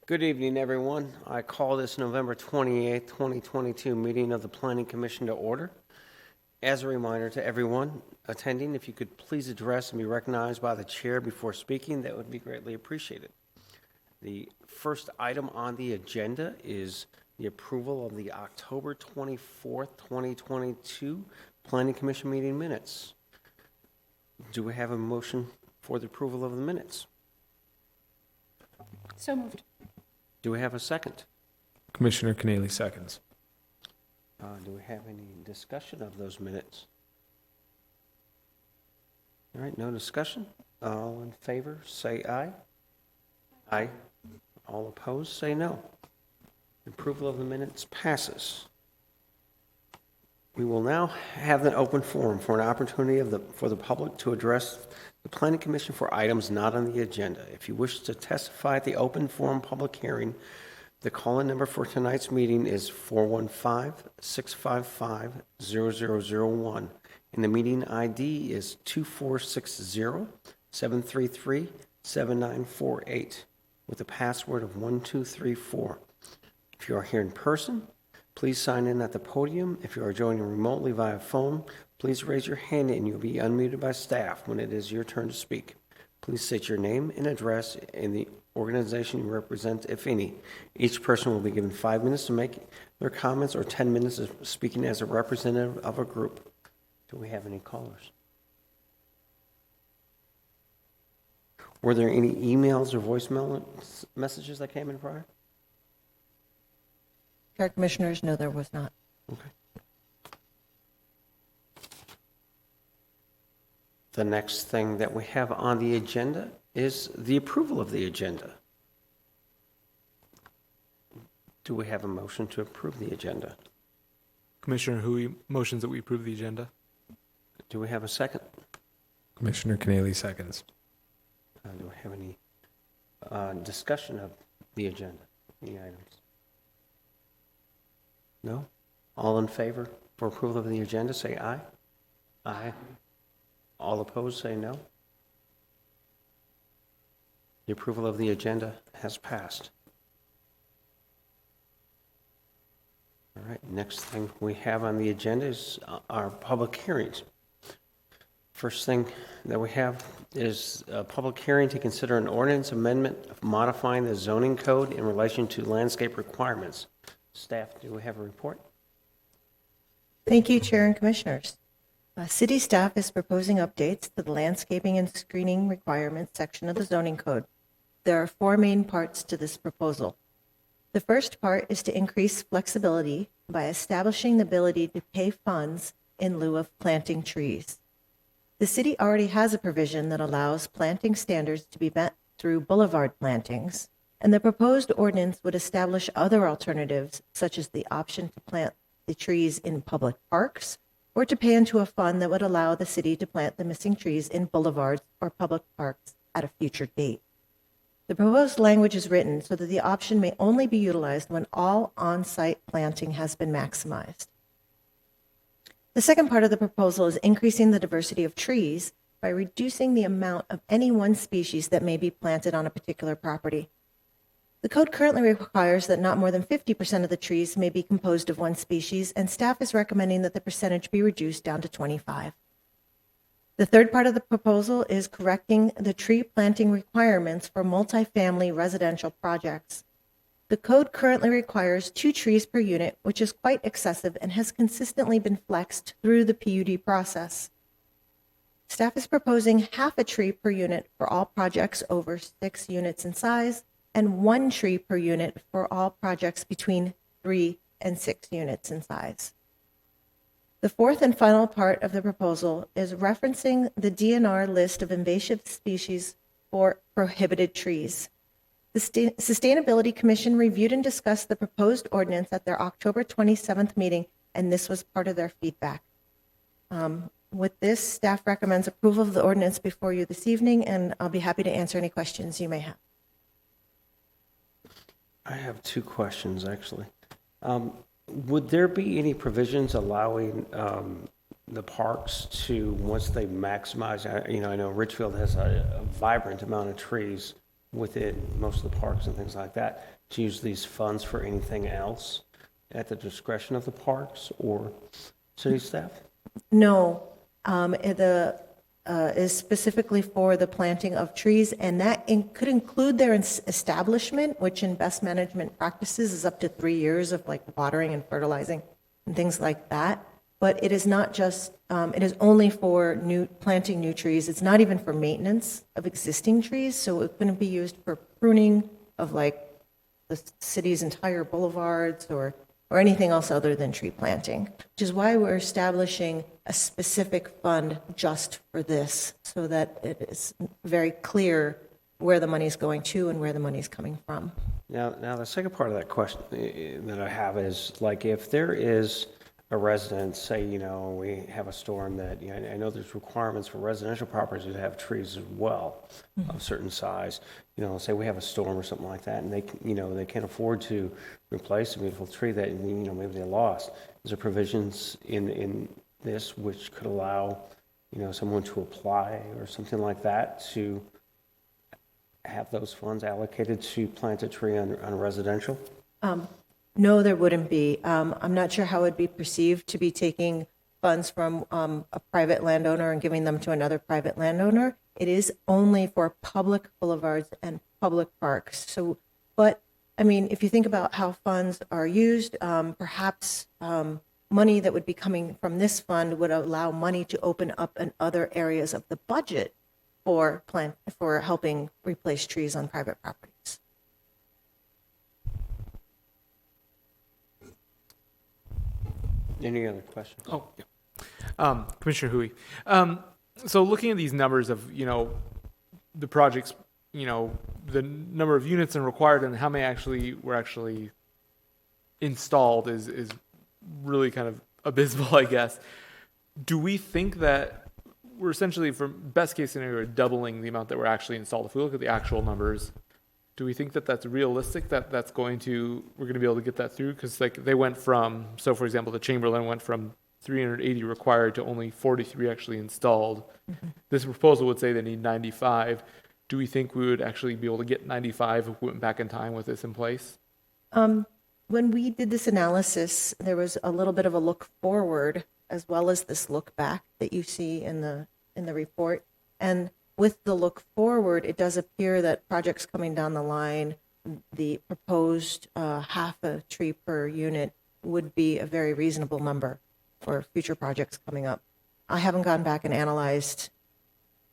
Good evening, everyone. I call this November 28th, 2022 meeting of the Planning Commission to order. As a reminder to everyone attending, if you could please address and be recognized by the chair before speaking, that would be greatly appreciated. The first item on the agenda is the approval of the October 24th, 2022 Planning Commission meeting minutes. Do we have a motion for the approval of the minutes? So moved. Do we have a second? Commissioner Keneally seconds. Do we have any discussion of those minutes? All right, no discussion. All in favor, say aye. Aye. All opposed, say no. Approval of the minutes passes. We will now have an open forum for an opportunity for the public to address the Planning Commission for items not on the agenda. If you wish to testify at the open forum public hearing, the call-in number for tonight's meeting is 415-655-0001, and the meeting ID is 2460-733-7948 with a password of 1234. If you are here in person, please sign in at the podium. If you are joining remotely via phone, please raise your hand and you'll be unmuted by staff when it is your turn to speak. Please state your name and address and the organization you represent, if any. Each person will be given 5 minutes to make their comments or 10 minutes of speaking as a representative of a group. Do we have any callers? Were there any emails or voicemail messages that came in prior? Chair Commissioners, no, there was not. Okay. The next thing that we have on the agenda is the approval of the agenda. Do we have a motion to approve the agenda? Commissioner Hui motions that we approve the agenda. Do we have a second? Commissioner Keneally seconds. Do we have any discussion of the agenda, any items? No? All in favor for approval of the agenda, say aye. Aye. All opposed, say no. The approval of the agenda has passed. All right, next thing we have on the agenda is our public hearings. First thing that we have is a public hearing to consider an ordinance amendment modifying the zoning code in relation to landscape requirements. Staff, do we have a report? Thank you, Chair and Commissioners. City staff is proposing updates to the landscaping and screening requirements section of the zoning code. There are 4 main parts to this proposal. The first part is to increase flexibility by establishing the ability to pay funds in lieu of planting trees. The city already has a provision that allows planting standards to be met through boulevard plantings, and the proposed ordinance would establish other alternatives, such as the option to plant the trees in public parks, or to pay into a fund that would allow the city to plant the missing trees in boulevards or public parks at a future date. The proposed language is written so that the option may only be utilized when all on-site planting has been maximized. The second part of the proposal is increasing the diversity of trees by reducing the amount of any one species that may be planted on a particular property. The code currently requires that not more than 50% of the trees may be composed of one species, and staff is recommending that the percentage be reduced down to 25%. The third part of the proposal is correcting the tree planting requirements for multifamily residential projects. The code currently requires 2 trees per unit, which is quite excessive and has consistently been flexed through the PUD process. Staff is proposing half a tree per unit for all projects over 6 units in size, and 1 tree per unit for all projects between 3 and 6 units in size. The fourth and final part of the proposal is referencing the DNR list of invasive species for prohibited trees. The Sustainability Commission reviewed and discussed the proposed ordinance at their October 27th meeting, and this was part of their feedback. With this, staff recommends approval of the ordinance before you this evening, and I'll be happy to answer any questions you may have. I have 2 questions, actually. Would there be any provisions allowing the parks to, once they maximize, I know Richfield has a vibrant amount of trees. with it, most of the parks and things like that, to use these funds for anything else at the discretion of the parks or city staff? No, is specifically for the planting of trees, and that could include their establishment, which in best management practices is up to 3 years of like watering and fertilizing and things like that. But it is not just, it is only for planting new trees. It's not even for maintenance of existing trees, so it couldn't be used for pruning of like the city's entire boulevards or anything else other than tree planting, which is why we're establishing a specific fund just for this, so that it is very clear where the money's going to and where the money's coming from. Now, the second part of that question that I have is, like, if there is a resident, say, we have a storm that, I know there's requirements for residential properties to have trees as well, of certain size. Say we have a storm or something like that, and they can't afford to replace a beautiful tree that, maybe they lost. Is there provisions in this which could allow, someone to apply or something like that to have those funds allocated to plant a tree on residential? No, there wouldn't be. I'm not sure how it would be perceived to be taking funds from a private landowner and giving them to another private landowner. It is only for public boulevards and public parks. So, but I mean, if you think about how funds are used, perhaps money that would be coming from this fund would allow money to open up in other areas of the budget for helping replace trees on private properties. Any other questions? Oh, yeah. Commissioner Hui. So looking at these numbers of, the projects, the number of units and required and how many were actually installed is really kind of abysmal, I guess. Do we think that we're essentially, from best case scenario, doubling the amount that were actually installed? If we look at the actual numbers, do we think that that's realistic, that we're going to be able to get that through? Because they went from, so for example, the Chamberlain went from 380 required to only 43 actually installed. Mm-hmm. This proposal would say they need 95. Do we think we would actually be able to get 95 if we went back in time with this in place? When we did this analysis, there was a little bit of a look forward as well as this look back that you see in the report. And with the look forward, it does appear that projects coming down the line, the proposed half a tree per unit would be a very reasonable number for future projects coming up. I haven't gone back and analyzed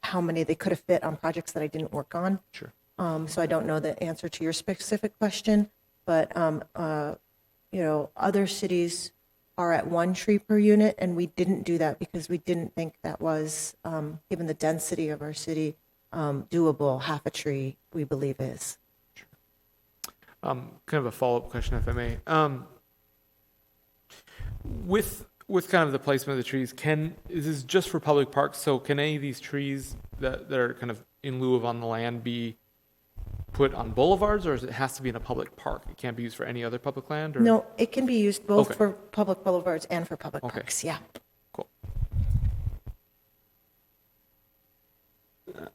how many they could have fit on projects that I didn't work on. Sure. So I don't know the answer to your specific question, but other cities are at 1 tree per unit, and we didn't do that because we didn't think that was, given the density of our city, doable. Half a tree, we believe, is. Sure. Kind of a follow-up question, if I may. With kind of the placement of the trees, is this just for public parks? So can any of these trees that are kind of in lieu of on the land be put on boulevards, or it has to be in a public park? It can't be used for any other public land? Or? No, it can be used both Okay. for public boulevards and for public Okay. parks, yeah. Cool.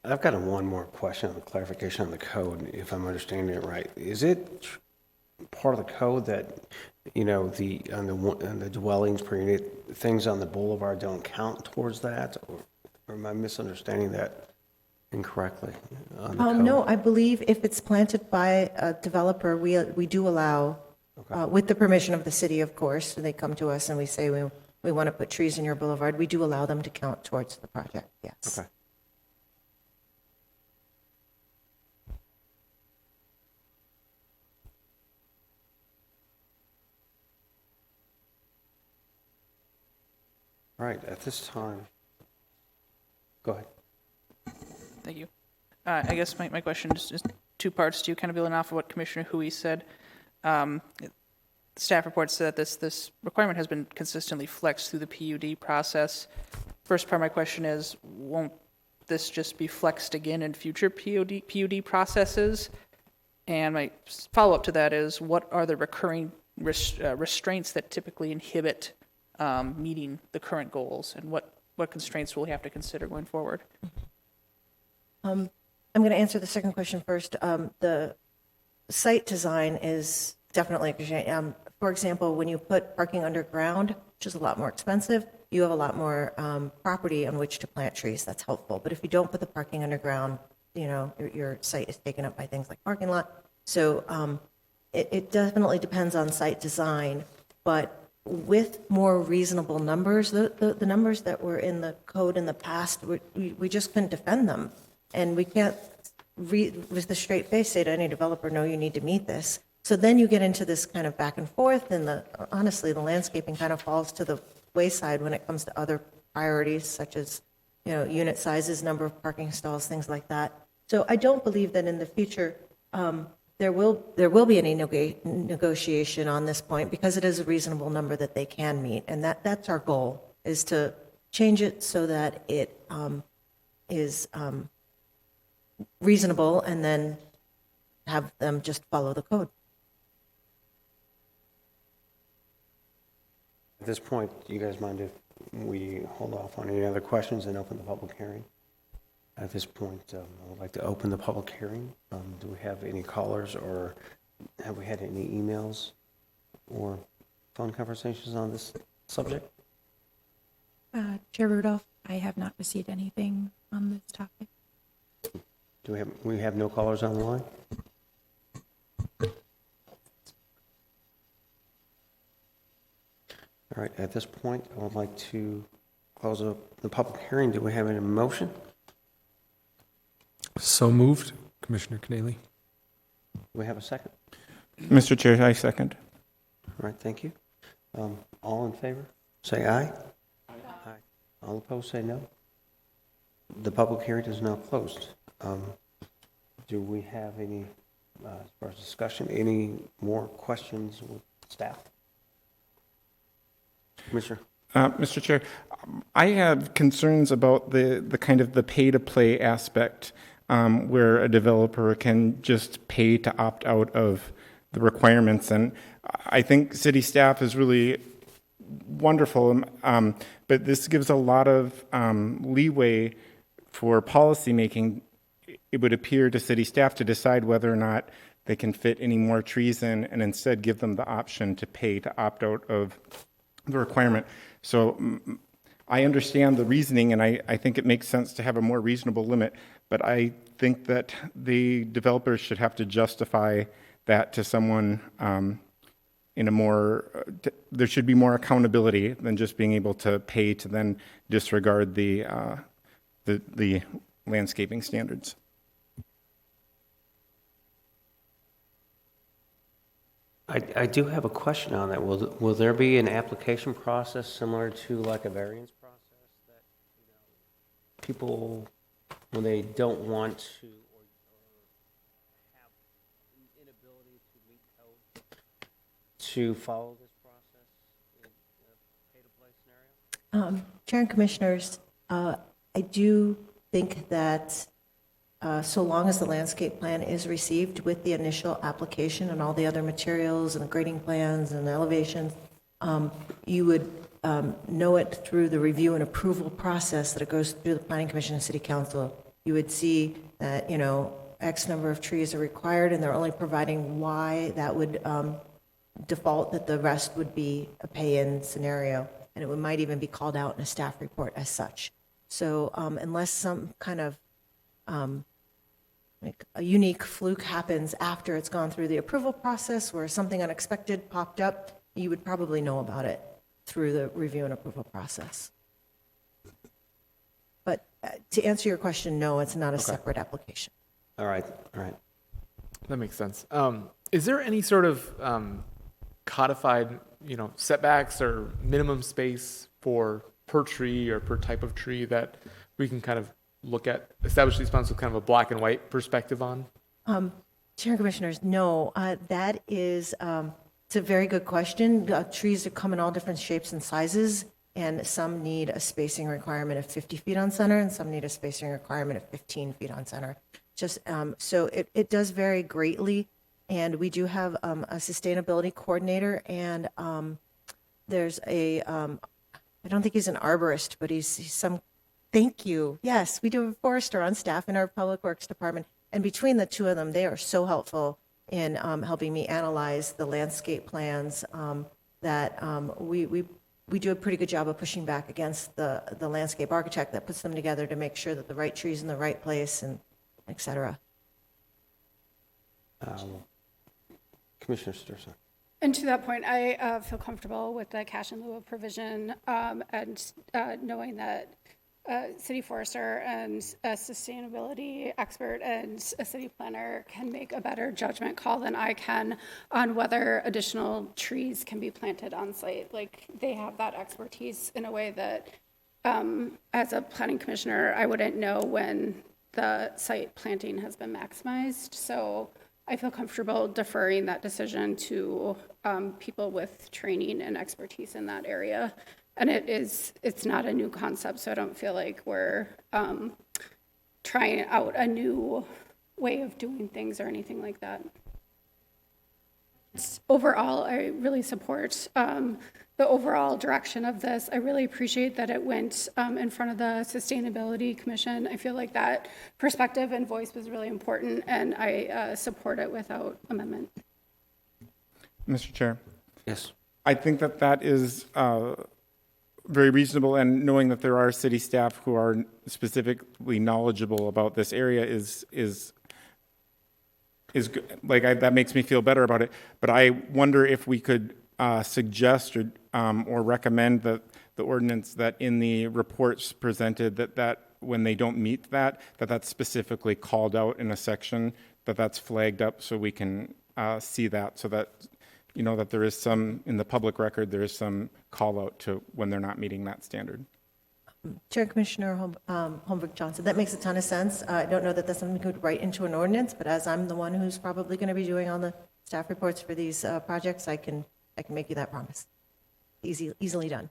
I've got one more question on clarification on the code, if I'm understanding it right. Is it part of the code that, on the dwellings per unit, things on the boulevard don't count towards that? Or am I misunderstanding that incorrectly on the code? No, I believe if it's planted by a developer, we do allow, with the permission of the city, of course, they come to us and we say, we want to put trees in your boulevard, we do allow them to count towards the project, yes. Okay. All right, at this time, go ahead. Thank you. I guess my question is just 2 parts to kind of building off of what Commissioner Hui said. Staff report said that this requirement has been consistently flexed through the PUD process. First part of my question is, won't this just be flexed again in future PUD processes? And my follow-up to that is, what are the recurring restraints that typically inhibit meeting the current goals, and what constraints will we have to consider going forward? I'm going to answer the second question first. The site design is definitely, for example, when you put parking underground, which is a lot more expensive, you have a lot more property on which to plant trees. That's helpful. But if you don't put the parking underground, your site is taken up by things like parking lot. So it definitely depends on site design, but with more reasonable numbers, the numbers that were in the code in the past, we just couldn't defend them. And we can't, with a straight face, say to any developer, no, you need to meet this. So then you get into this kind of back and forth, and honestly, the landscaping kind of falls to the wayside when it comes to other priorities, such as, unit sizes, number of parking stalls, things like that. So I don't believe that in the future, there will be any negotiation on this point, because it is a reasonable number that they can meet. And that's our goal, is to change it so that it is reasonable, and then have them just follow the code. At this point, do you guys mind if we hold off on any other questions and open the public hearing? At this point, I would like to open the public hearing. Do we have any callers, or have we had any emails or phone conversations on this subject? Chair Rudolph, I have not received anything on this topic. Do we have no callers on the line? All right, at this point, I would like to close the public hearing. Do we have any motion? So moved, Commissioner Keneally. Do we have a second? Mr. Chair, I second. All right, thank you. All in favor, say aye. Aye. All opposed, say no. The public hearing is now closed. Do we have any, as far as discussion, any more questions with staff? Commissioner? Mr. Chair, I have concerns about the kind of the pay-to-play aspect, where a developer can just pay to opt out of the requirements. And I think city staff is really wonderful, but this gives a lot of leeway for policymaking. It would appear to city staff to decide whether or not they can fit any more trees in, and instead give them the option to pay to opt out of the requirement. So I understand the reasoning, and I think it makes sense to have a more reasonable limit, but I think that the developers should have to justify that to someone in a more, there should be more accountability than just being able to pay to then disregard the landscaping standards. I do have a question on that. Will there be an application process similar to like a variance process that, people, when they don't want to or have an inability to meet code, to follow this process in a pay-to-play scenario? Chair and Commissioners, I do think that so long as the landscape plan is received with the initial application and all the other materials and the grading plans and the elevations, you would know it through the review and approval process that it goes through the Planning Commission and City Council. You would see that, X number of trees are required, and they're only providing why that would default, that the rest would be a pay-in scenario, and it might even be called out in a staff report as such. So unless some kind of like a unique fluke happens after it's gone through the approval process where something unexpected popped up, you would probably know about it through the review and approval process. But to answer your question, no, it's not a separate application. All right. That makes sense. Is there any sort of codified, setbacks or minimum space for per tree or per type of tree that we can kind of look at, establish these plans with kind of a black and white perspective on? Chair and Commissioners, no, that is, it's a very good question. Trees come in all different shapes and sizes, and some need a spacing requirement of 50 feet on center, and some need a spacing requirement of 15 feet on center. Just so it does vary greatly, and we do have a sustainability coordinator, and there's a I don't think he's an arborist, but he's some Thank you. Yes, we do have a forester on staff in our Public Works Department. And between the two of them, they are so helpful in helping me analyze the landscape plans that we do a pretty good job of pushing back against the landscape architect that puts them together to make sure that the right tree's in the right place and et cetera. Commissioner Sturson. And to that point, I feel comfortable with the cash in lieu of provision and knowing that city forester and a sustainability expert and a city planner can make a better judgment call than I can on whether additional trees can be planted on site. Like, they have that expertise in a way that, as a planning commissioner, I wouldn't know when the site planting has been maximized. So I feel comfortable deferring that decision to people with training and expertise in that area. And it's not a new concept, so I don't feel like we're trying out a new way of doing things or anything like that. Overall, I really support the overall direction of this. I really appreciate that it went in front of the Sustainability Commission. I feel like that perspective and voice was really important, and I support it without amendment. Mr. Chair, Yes. I think that that is very reasonable, and knowing that there are city staff who are specifically knowledgeable about this area is good. Like, that makes me feel better about it. But I wonder if we could suggest or recommend that the ordinance that in the reports presented that when they don't meet that's specifically called out in a section, that's flagged up so we can see that, so that that there is some in the public record, there is some call out to when they're not meeting that standard. Chair Commissioner Holmberg Johnson, that makes a ton of sense. I don't know that that's something we could write into an ordinance, but as I'm the one who's probably going to be doing all the staff reports for these projects, I can make you that promise. Easily done.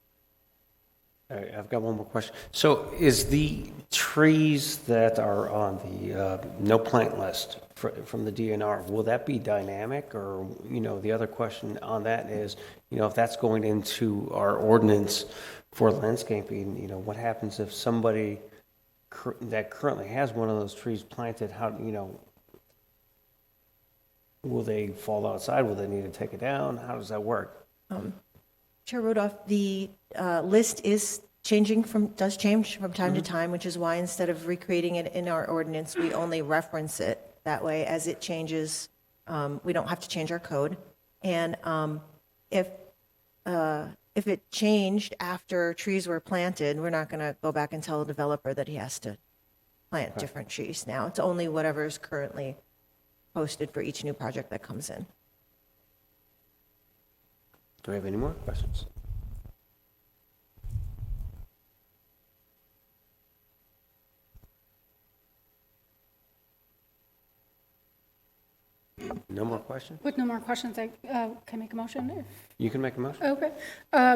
All right, I've got one more question. So is the trees that are on the no plant list from the DNR, will that be dynamic? Or, the other question on that is, if that's going into our ordinance for landscaping, what happens if somebody that currently has one of those trees planted, will they fall outside? Will they need to take it down? How does that work? Chair Rudolph, the list does change from time to time, which is why instead of recreating it in our ordinance, we only reference it. That way, as it changes, we don't have to change our code. And if it changed after trees were planted, we're not going to go back and tell the developer that he has to plant different trees now. It's only whatever is currently posted for each new project that comes in. Do we have any more questions? No more questions? With no more questions, I can make a motion. You can make a motion. Okay.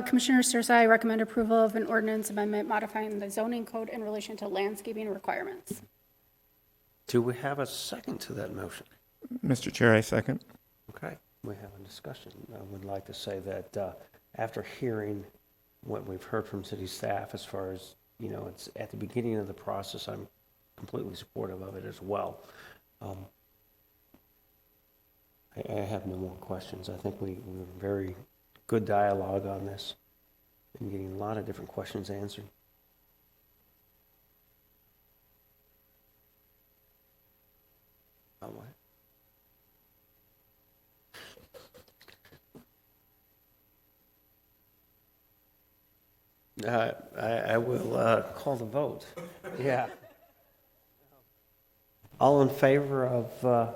Commissioner Stursa, I recommend approval of an ordinance amendment modifying the zoning code in relation to landscaping requirements. Do we have a second to that motion? Mr. Chair, I second. Okay, we have a discussion. I would like to say that after hearing what we've heard from city staff as far as, it's at the beginning of the process, I'm completely supportive of it as well. I have no more questions. I think we were very good dialogue on this and getting a lot of different questions answered. All right. I will call the vote. Yeah. All in favor of,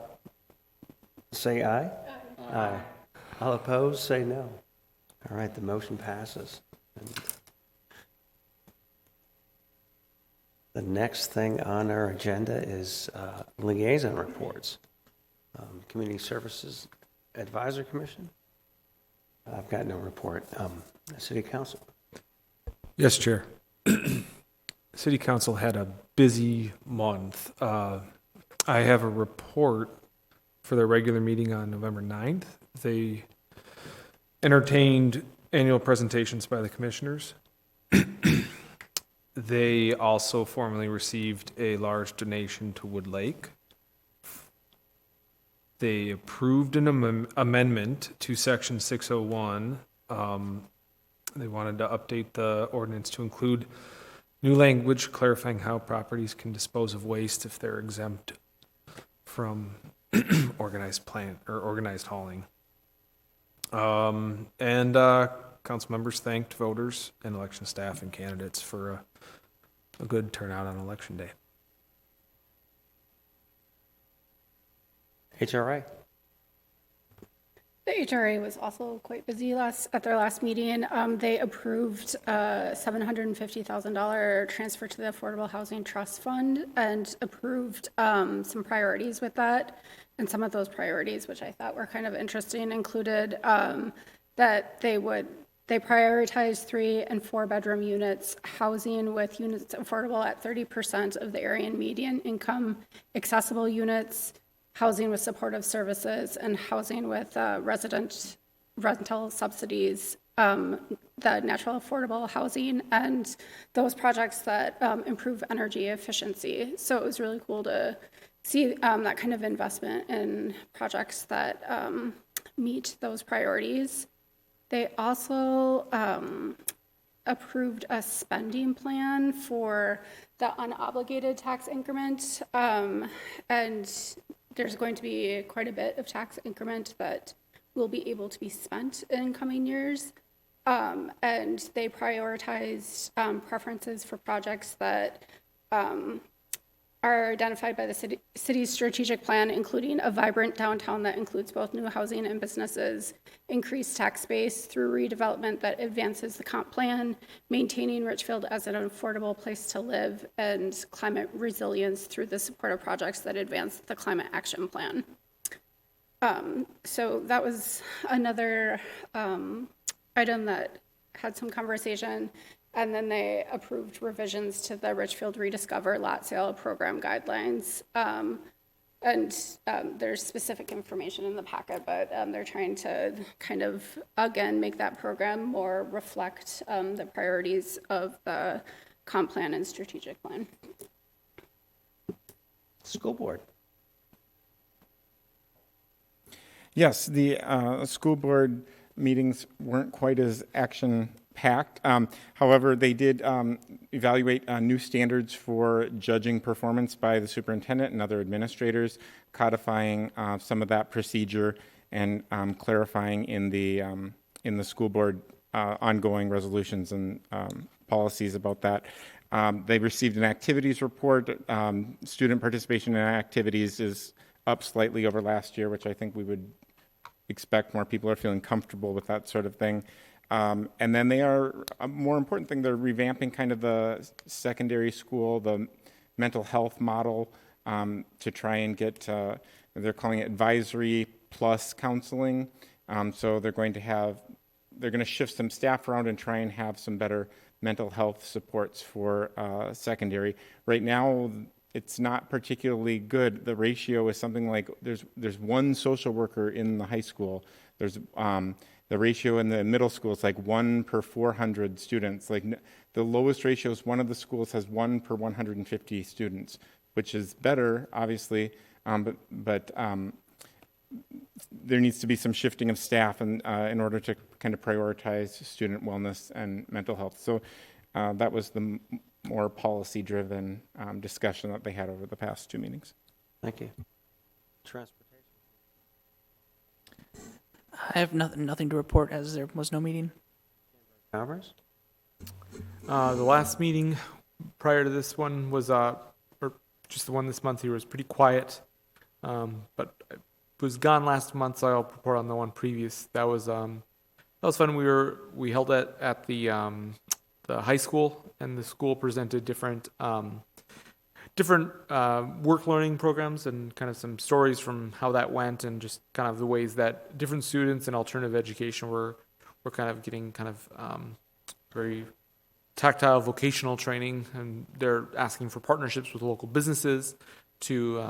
say aye. Aye. All opposed, say no. All right, the motion passes. And the next thing on our agenda is liaison reports. Community Services Advisory Commission. I've got no report. City Council. Yes, Chair. City Council had a busy month. I have a report for their regular meeting on November 9th. They entertained annual presentations by the commissioners. They also formally received a large donation to Wood Lake. They approved an amendment to section 601. They wanted to update the ordinance to include new language clarifying how properties can dispose of waste if they're exempt from organized hauling. Council members thanked voters and election staff and candidates for a good turnout on election day. HRA. The HRA was also quite busy at their last meeting. They approved a $750,000 transfer to the Affordable Housing Trust Fund and approved some priorities with that. And some of those priorities, which I thought were kind of interesting, included that they prioritize 3 and 4 bedroom units, housing with units affordable at 30% of the area and median income, accessible units, housing with supportive services, and housing with rental subsidies, the natural affordable housing, and those projects that improve energy efficiency. So it was really cool to see that kind of investment in projects that meet those priorities. They also approved a spending plan for the unobligated tax increment, and there's going to be quite a bit of tax increment that will be able to be spent in coming years. And they prioritized preferences for projects that are identified by the city's strategic plan, including a vibrant downtown that includes both new housing and businesses, increased tax base through redevelopment that advances the comp plan, maintaining Richfield as an affordable place to live, and climate resilience through the support of projects that advance the climate action plan. So that was another item that had some conversation. And then they approved revisions to the Richfield Rediscover lot sale program guidelines. There's specific information in the packet, but they're trying to kind of, again, make that program more reflect the priorities of the comp plan and strategic plan. School board. Yes, the school board meetings weren't quite as action-packed. However, they did evaluate new standards for judging performance by the superintendent and other administrators, codifying some of that procedure and clarifying in the school board ongoing resolutions and policies about that. They received an activities report. Student participation in activities is up slightly over last year, which I think we would expect. More people are feeling comfortable with that sort of thing. And then they are, a more important thing, they're revamping kind of the secondary school, the mental health model to try and get, they're calling it advisory plus counseling. So they're going to shift some staff around and try and have some better mental health supports for secondary. Right now, it's not particularly good. The ratio is something like there's one social worker in the high school. There's the ratio in the middle school is like 1 per 400 students. Like the lowest ratio is one of the schools has 1 per 150 students, which is better, obviously, but there needs to be some shifting of staff in order to kind of prioritize student wellness and mental health. So that was the more policy-driven discussion that they had over the past 2 meetings. Thank you. Transportation. I have nothing to report as there was no meeting. Commerce. The last meeting prior to this one was, or just the one this month here, was pretty quiet. But I was gone last month, so I'll report on the one previous. That was fun. We held it at the high school, and the school presented different work learning programs and kind of some stories from how that went, and just kind of the ways that different students in alternative education were kind of getting kind of very tactile vocational training, and they're asking for partnerships with local businesses to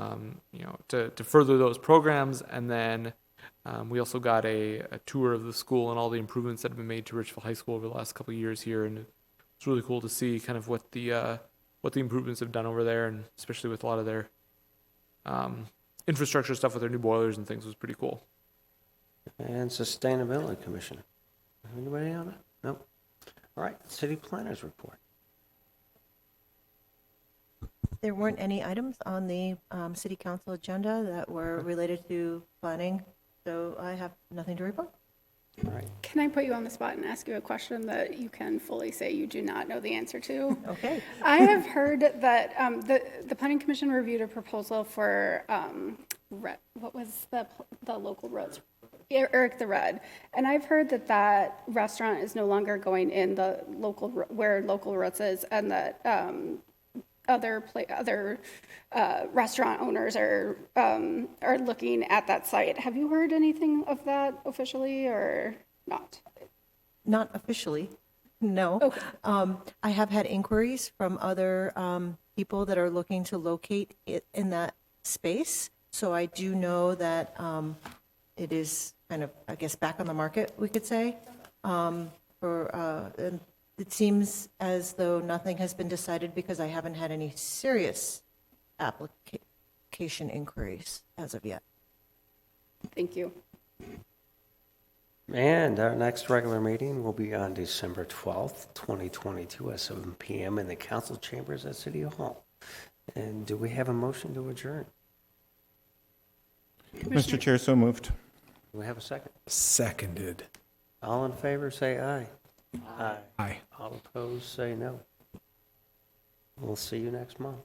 further those programs. And then we also got a tour of the school and all the improvements that have been made to Richfield High School over the last couple of years here, and it's really cool to see kind of what the improvements have done over there, and especially with a lot of their infrastructure stuff with their new boilers and things was pretty cool. And Sustainability Commission. Anybody on it? Nope. All right, City Planners Report. There weren't any items on the city council agenda that were related to planning, so I have nothing to report. All right. Can I put you on the spot and ask you a question that you can fully say you do not know the answer to? Okay. I have heard that the Planning Commission reviewed a proposal for, what was the local roads? Eric the Red. And I've heard that that restaurant is no longer going in the local, where Local Roots is, and that other restaurant owners are looking at that site. Have you heard anything of that officially or not? Not officially, no. Okay. I have had inquiries from other people that are looking to locate it in that space. So I do know that it is kind of, I guess, back on the market, we could say. And it seems as though nothing has been decided because I haven't had any serious application inquiries as of yet. Thank you. And our next regular meeting will be on December 12th, 2022 at 7 p.m. in the council chambers at City Hall. And do we have a motion to adjourn? Mr. Chair, so moved. Do we have a second? Seconded. All in favor, say aye. Aye. Aye. All opposed, say no. We'll see you next month.